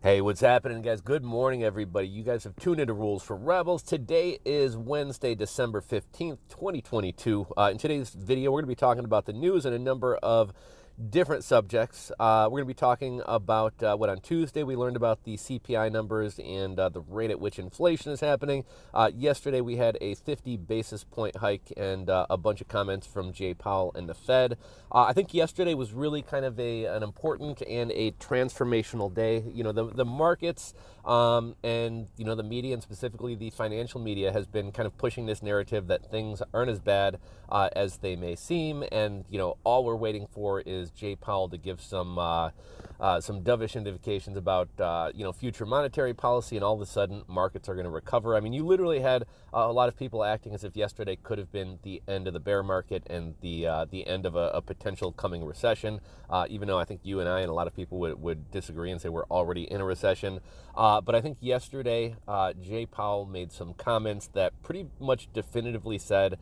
Hey, what's happening, guys? Good morning, everybody. You guys have tuned into Rules for Rebels. Today is Wednesday, December 15th, 2022. In today's video, we're going to be talking about the news and a number of different subjects. We're going to be talking about what on Tuesday we learned about the CPI numbers and the rate at which inflation is happening. Yesterday we had a 50 basis point hike and a bunch of comments from Jay Powell and the Fed. I think yesterday was really kind of an important and a transformational day. You know, the markets and, you know, the media, and specifically the financial media, has been kind of pushing this narrative that things aren't as bad as they may seem. And, you know, all we're waiting for is Jay Powell to give some dovish indications about, you know, future monetary policy, and all of a sudden markets are going to recover. I mean, you literally had a lot of people acting as if yesterday could have been the end of the bear market and the end of a potential coming recession, even though I think you and I and a lot of people would disagree and say we're already in a recession. But I think yesterday Jay Powell made some comments that pretty much definitively said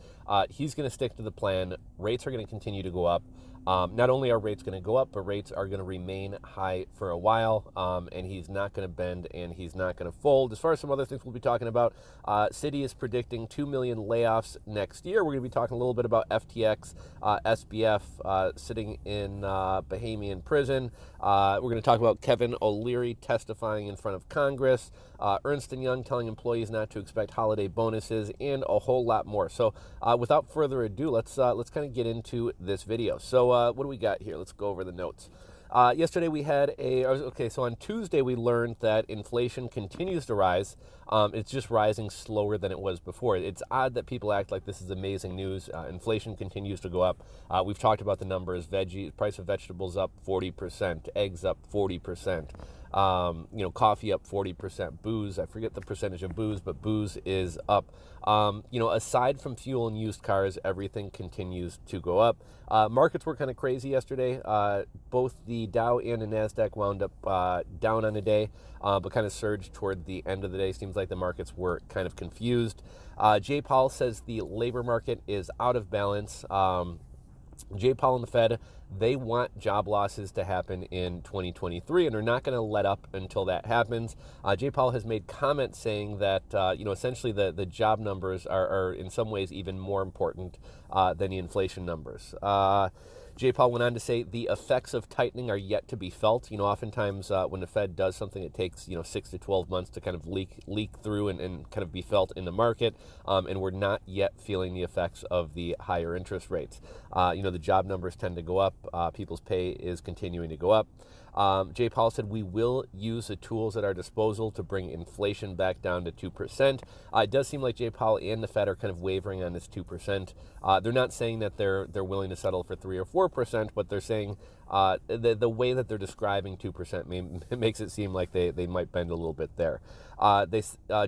he's going to stick to the plan. Rates are going to continue to go up. Not only are rates going to go up, but rates are going to remain high for a while, and he's not going to bend and he's not going to fold. As far as some other things we'll be talking about, Citi is predicting 2 million layoffs next year. We're going to be talking a little bit about FTX, SBF sitting in Bahamian prison. We're going to talk about Kevin O'Leary testifying in front of Congress, Ernst & Young telling employees not to expect holiday bonuses, and a whole lot more. So without further ado, let's kind of get into this video. So what do we got here? Let's go over the notes. Yesterday we had so on Tuesday we learned that inflation continues to rise. It's just rising slower than it was before. It's odd that people act like this is amazing news. Inflation continues to go up. We've talked about the numbers. Price of vegetables up 40%, eggs up 40%. You know, coffee up 40%, booze, I forget the percentage of booze, but booze is up. You know, aside from fuel and used cars, everything continues to go up. Markets were kind of crazy yesterday. Both the Dow and the NASDAQ wound up down on the day, but kind of surged toward the end of the day. Seems like the markets were kind of confused. Jay Powell says the labor market is out of balance. Jay Powell and the Fed, they want job losses to happen in 2023, and they're not going to let up until that happens. Jay Powell has made comments saying that, you know, essentially the job numbers are in some ways even more important than the inflation numbers. Jay Powell went on to say the effects of tightening are yet to be felt. You know, oftentimes when the Fed does something, it takes, you know, 6 to 12 months to kind of leak through and kind of be felt in the market. And we're not yet feeling the effects of the higher interest rates. You know, the job numbers tend to go up. People's pay is continuing to go up. Jay Powell said we will use the tools at our disposal to bring inflation back down to 2%. It does seem like Jay Powell and the Fed are kind of wavering on this 2%. They're not saying that they're willing to settle for 3 or 4%, but they're saying the way that they're describing 2% it makes it seem like they might bend a little bit there.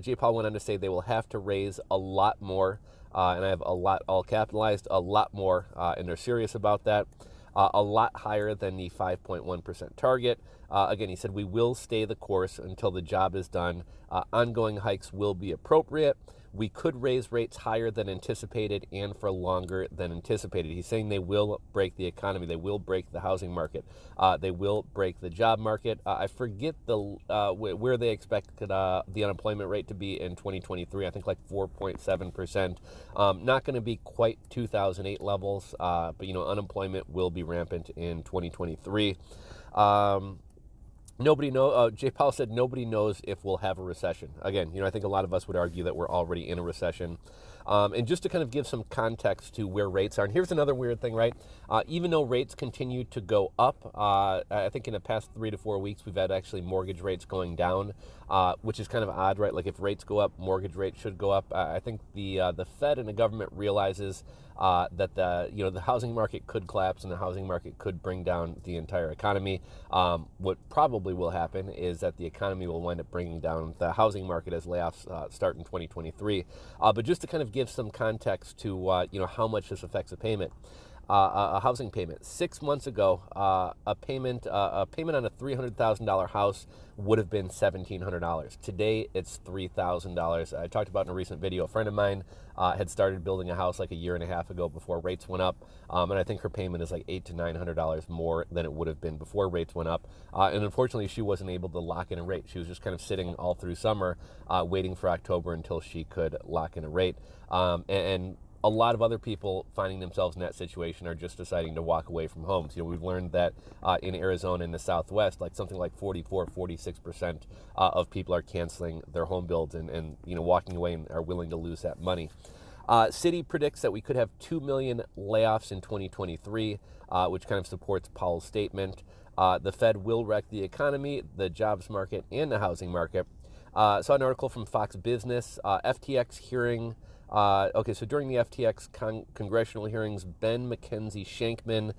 Jay Powell went on to say they will have to raise a lot more, and I have a lot all capitalized, a lot more, and they're serious about that. A lot higher than the 5.1% target. Again, he said, we will stay the course until the job is done. Ongoing hikes will be appropriate. We could raise rates higher than anticipated and for longer than anticipated. He's saying they will break the economy. They will break the housing market. They will break the job market. I forget where they expected the unemployment rate to be in 2023. I think like 4.7%. Not going to be quite 2008 levels, but, you know, unemployment will be rampant in 2023. Jay Powell said nobody knows if we'll have a recession. Again, you know, I think a lot of us would argue that we're already in a recession. And just to kind of give some context to where rates are, and here's another weird thing, right? Even though rates continue to go up, I think in the past 3 to 4 weeks, we've had actually mortgage rates going down, which is kind of odd, right? Like if rates go up, mortgage rates should go up. I think the Fed and the government realizes that the housing market could collapse and the housing market could bring down the entire economy. What probably will happen is that the economy will wind up bringing down the housing market as layoffs start in 2023. But just to kind of give some context to you know, how much this affects a payment. a housing payment. 6 months ago, a payment on a $300,000 house would have been $1,700. Today, it's $3,000. I talked about in a recent video. A friend of mine had started building a house like a year and a half ago before rates went up, and I think her payment is like $800 to $900 more than it would have been before rates went up. And unfortunately, she wasn't able to lock in a rate. She was just kind of sitting all through summer, waiting for October until she could lock in a rate. And a lot of other people finding themselves in that situation are just deciding to walk away from homes. We've learned that in Arizona and the Southwest, like something like 46% of people are canceling their home builds and walking away and are willing to lose that money. Citi predicts that we could have 2 million layoffs in 2023, which kind of supports Powell's statement. The Fed will wreck the economy, the jobs market, and the housing market. Saw an article from Fox Business, FTX hearing. So during the FTX congressional hearings, Ben McKenzie Shankman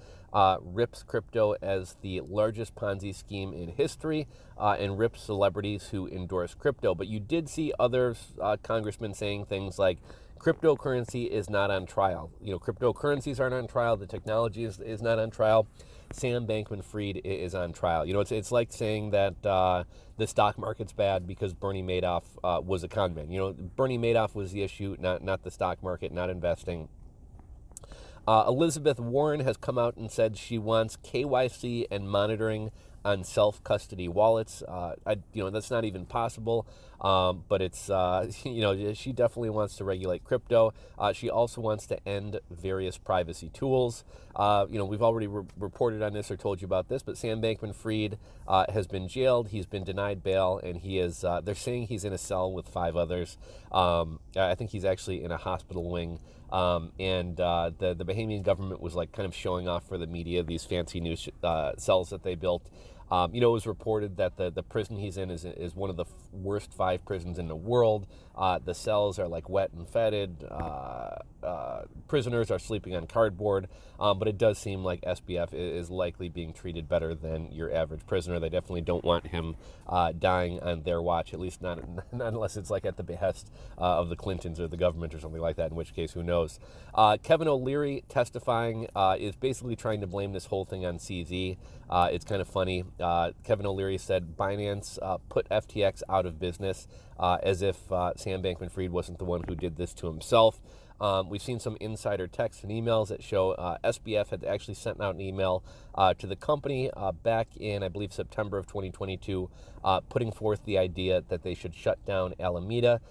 rips crypto as the largest Ponzi scheme in history and rips celebrities who endorse crypto. But you did see other congressmen saying things like, cryptocurrency is not on trial. Cryptocurrencies aren't on trial. The technology is not on trial. Sam Bankman-Fried is on trial. It's like saying that the stock market's bad because Bernie Madoff was a con man. Bernie Madoff was the issue, not the stock market, not investing. Elizabeth Warren has come out and said she wants KYC and monitoring on self-custody wallets. That's not even possible, but it's, she definitely wants to regulate crypto. She also wants to end various privacy tools. We've already reported on this or told you about this, but Sam Bankman-Fried has been jailed. He's been denied bail, and he is, they're saying he's in a cell with 5 others. I think he's actually in a hospital wing. And the Bahamian government was like kind of showing off for the media these fancy new cells that they built. It was reported that the prison he's in is one of the worst 5 prisons in the world. The cells are like wet and fetid. Prisoners are sleeping on cardboard. But it does seem like SBF is likely being treated better than your average prisoner. They definitely don't want him dying on their watch, at least not unless it's like at the behest of the Clintons or the government or something like that, in which case, who knows. Kevin O'Leary testifying is basically trying to blame this whole thing on CZ. It's kind of funny. Kevin O'Leary said Binance put FTX out of business as if Sam Bankman-Fried wasn't the one who did this to himself. We've seen some insider texts and emails that show SBF had actually sent out an email to the company back in, I believe, September of 2022, putting forth the idea that they should shut down Alameda,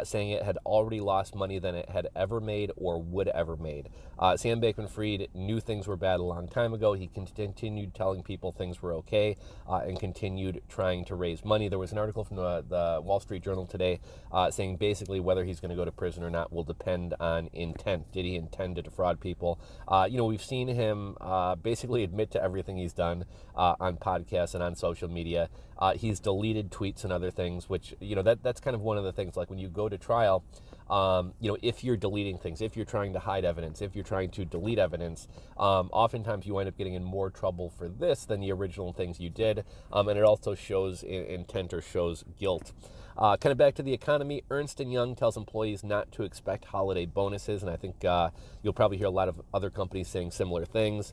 saying it had already lost money than it had ever made or would ever made. Sam Bankman-Fried knew things were bad a long time ago. He continued telling people things were okay and continued trying to raise money. There was an article from the Wall Street Journal today saying basically whether he's going to go to prison or not will depend on intent. Did he intend to defraud people? We've seen him basically admit to everything he's done on podcasts and on social media. He's deleted tweets and other things, which, that's kind of one of the things, like when you go to trial, if you're deleting things, if you're trying to hide evidence, if you're trying to delete evidence, oftentimes you wind up getting in more trouble for this than the original things you did. And it also shows intent or shows guilt. Kind of back to the economy, Ernst & Young tells employees not to expect holiday bonuses, and I think you'll probably hear a lot of other companies saying similar things.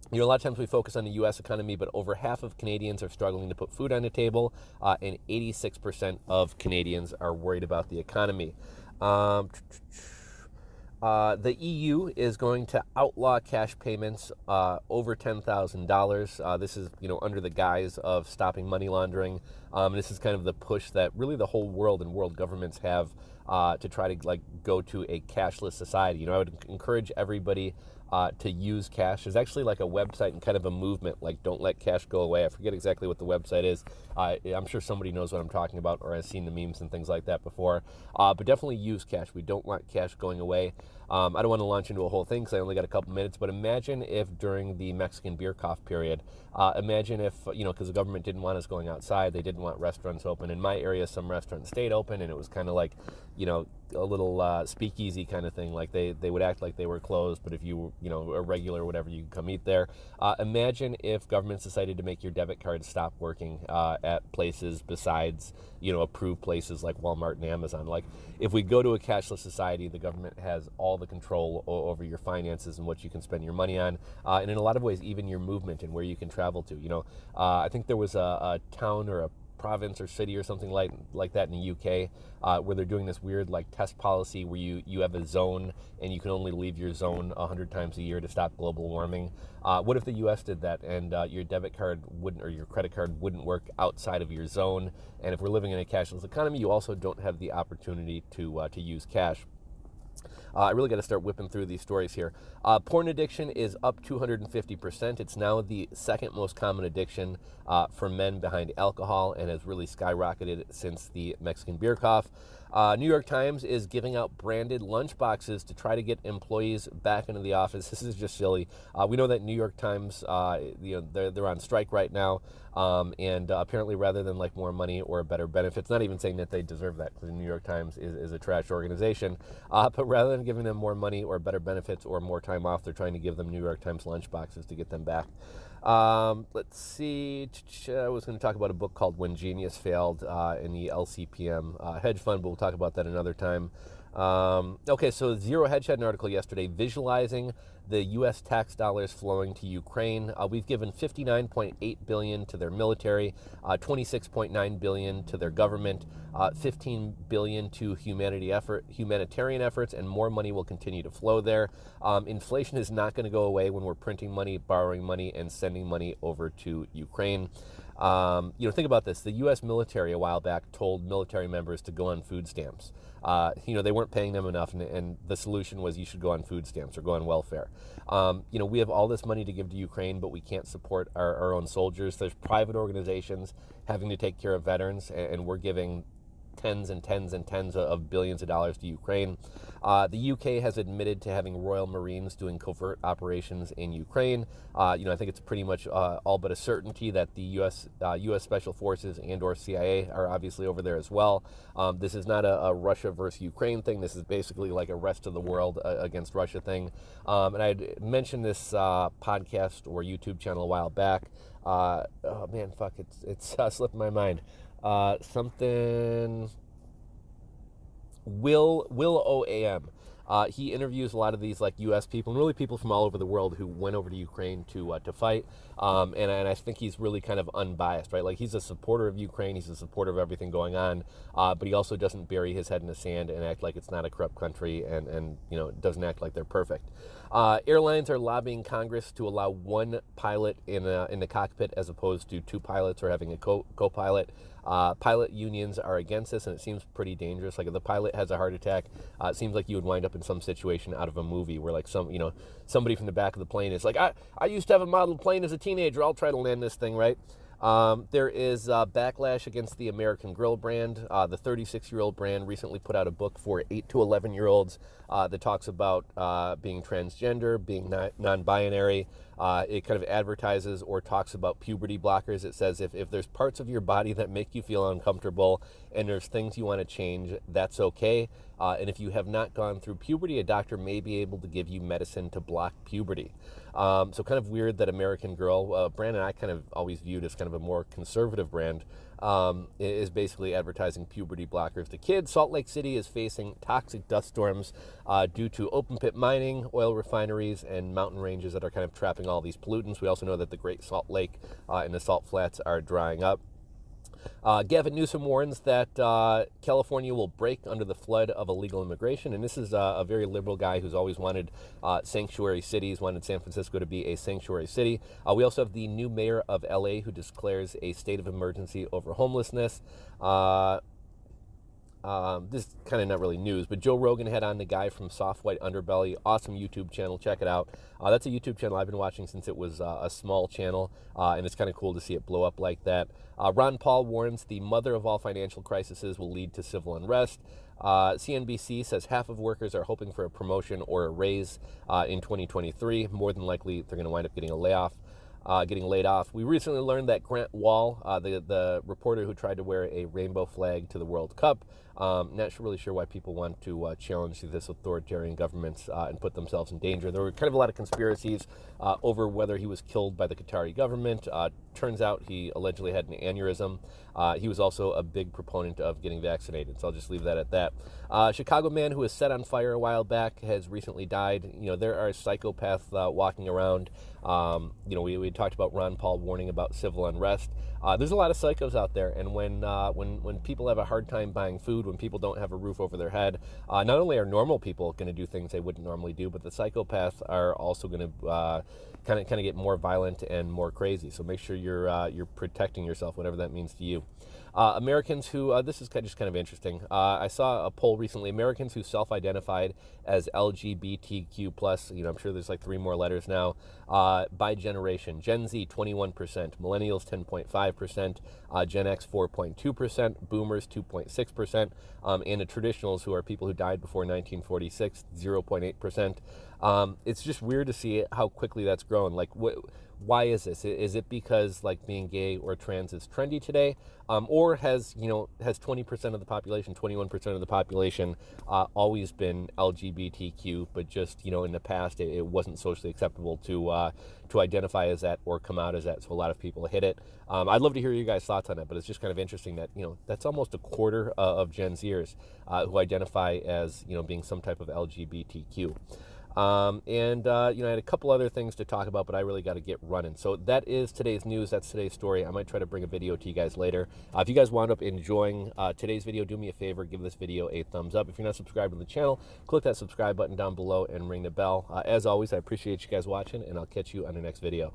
A lot of times we focus on the U.S. economy, but over half of Canadians are struggling to put food on the table, and 86% of Canadians are worried about the economy. The EU is going to outlaw cash payments over $10,000. This is, under the guise of stopping money laundering. This is kind of the push that really the whole world and world governments have to try to go to a cashless society. I would encourage everybody to use cash. There's actually like a website and kind of a movement, like Don't Let Cash Go Away. I forget exactly what the website is. I'm sure somebody knows what I'm talking about or has seen the memes and things like that before. But definitely use cash. We don't want cash going away. I don't want to launch into a whole thing because I only got a couple minutes, but imagine if during the Mexican beer cough period, imagine if, because the government didn't want us going outside, they didn't want restaurants open. In my area, some restaurants stayed open, and it was kind of like, speakeasy kind of thing. Like they would act like they were closed, but if you were, a regular or whatever, you could come eat there. Imagine if governments decided to make your debit card stop working at places besides, approved places like Walmart and Amazon. Like if we go to a cashless society, the government has all the control over your finances and what you can spend your money on, and in a lot of ways, even your movement and where you can travel to. I think there was a town or a province or city or something like that in the UK where they're doing this weird test policy where you have a zone and you can only leave your zone 100 times a year to stop global warming. What if the US did that and your debit card wouldn't, or your credit card wouldn't work outside of your zone? And if we're living in a cashless economy, you also don't have the opportunity to use cash. I really got to start whipping through these stories here. Porn addiction is up 250%. It's now the second most common addiction for men behind alcohol and has really skyrocketed since the Mexican beer cough. New York Times is giving out branded lunch boxes to try to get employees back into the office. This is just silly. We know that New York Times, they're on strike right now, and apparently rather than more money or better benefits, not even saying that they deserve that because the New York Times is a trash organization, but rather than giving them more money or better benefits or more time off, they're trying to give them New York Times lunch boxes to get them back. Let's see. I was going to talk about a book called When Genius Failed in the LCPM hedge fund, but we'll talk about that another time. Okay, so Zero Hedge had an article yesterday visualizing the U.S. tax dollars flowing to Ukraine. We've given $59.8 billion to their military, $26.9 billion to their government, $15 billion to humanitarian efforts, and more money will continue to flow there. Inflation is not going to go away when we're printing money, borrowing money, and sending money over to Ukraine. Think about this. The U.S. military a while back told military members to go on food stamps. They weren't paying them enough, and the solution was you should go on food stamps or go on welfare. We have all this money to give to Ukraine, but we can't support our own soldiers. There's private organizations having to take care of veterans, and we're giving tens and tens and tens of billions of dollars to Ukraine. The UK has admitted to having Royal Marines doing covert operations in Ukraine. I think it's pretty much all but a certainty that the U.S. Special Forces and or CIA are obviously over there as well. This is not a Russia versus Ukraine thing. This is basically like a rest of the world against Russia thing. And I had mentioned this podcast or YouTube channel a while back. It's slipped my mind. Will OAM. He interviews a lot of these U.S. people and really people from all over the world who went over to Ukraine to fight. And I think he's really kind of unbiased, right? He's a supporter of Ukraine. He's a supporter of everything going on. But he also doesn't bury his head in the sand and act like it's not a corrupt country and doesn't act like they're perfect. Airlines are lobbying Congress to allow one pilot in the cockpit as opposed to two pilots or having a co-pilot. Pilot unions are against this, and it seems pretty dangerous. If the pilot has a heart attack, it seems like you would wind up in some situation out of a movie where somebody from the back of the plane is I used to have a model plane as a teenager. I'll try to land this thing, right? There is backlash against the American Grill brand. The 36-year-old brand recently put out a book for 8 to 11-year-olds that talks about being transgender, being non-binary. It kind of advertises or talks about puberty blockers. It says if there's parts of your body that make you feel uncomfortable and there's things you want to change, that's okay. And if you have not gone through puberty, a doctor may be able to give you medicine to block puberty. So kind of weird that American Girl, brand and I kind of always viewed as kind of a more conservative brand, is basically advertising puberty blockers to kids. Salt Lake City is facing toxic dust storms due to open pit mining, oil refineries, and mountain ranges that are kind of trapping all these pollutants. We also know that the Great Salt Lake and the salt flats are drying up. Gavin Newsom warns that California will break under the flood of illegal immigration, and this is a very liberal guy who's always wanted sanctuary cities, wanted San Francisco to be a sanctuary city. We also have the new mayor of LA who declares a state of emergency over homelessness. This is kind of not really news, but Joe Rogan had on the guy from Soft White Underbelly. Awesome YouTube channel. Check it out. That's a YouTube channel I've been watching since it was a small channel, and it's kind of cool to see it blow up like that. Ron Paul warns the mother of all financial crises will lead to civil unrest. CNBC says half of workers are hoping for a promotion or a raise in 2023. More than likely, they're going to wind up getting laid off. We recently learned that Grant Wall, the reporter who tried to wear a rainbow flag to the World Cup, Not really sure why people want to challenge this authoritarian government and put themselves in danger. There were kind of a lot of conspiracies over whether he was killed by the Qatari government. Turns out he allegedly had an aneurysm. He was also a big proponent of getting vaccinated, so I'll just leave that at that. Chicago man who was set on fire a while back has recently died. You know, there are psychopaths walking around. You know, we talked about Ron Paul warning about civil unrest. There's a lot of psychos out there, and when people have a hard time buying food, when people don't have a roof over their head, not only are normal people going to do things they wouldn't normally do, but the psychopaths are also going to kind of get more violent and more crazy. So make sure you're protecting yourself, whatever that means to you. Americans who, this is just kind of interesting. I saw a poll recently, Americans who self-identified as LGBTQ+, you know, I'm sure there's like 3 more letters now, by generation. Gen Z, 21%, millennials, 10.5%, Gen X, 4.2%, boomers, 2.6%, and the traditionals, who are people who died before 1946, 0.8%. It's just weird to see how quickly that's grown. Like, why is this? Is it because like being gay or trans is trendy today, or has 20% of the population, 21% of the population always been LGBTQ, but just in the past it wasn't socially acceptable to identify as that or come out as that, so a lot of people hid it. I'd love to hear your guys' thoughts on it, but it's just kind of interesting that that's almost a quarter of Gen Zers who identify as being some type of LGBTQ. I had a couple other things to talk about, but I really got to get running. So that is today's news. That's today's story. I might try to bring a video to you guys later. If you guys wound up enjoying today's video, do me a favor, give this video a thumbs up. If you're not subscribed to the channel, click that subscribe button down below and ring the bell. As always, I appreciate you guys watching, and I'll catch you on the next video.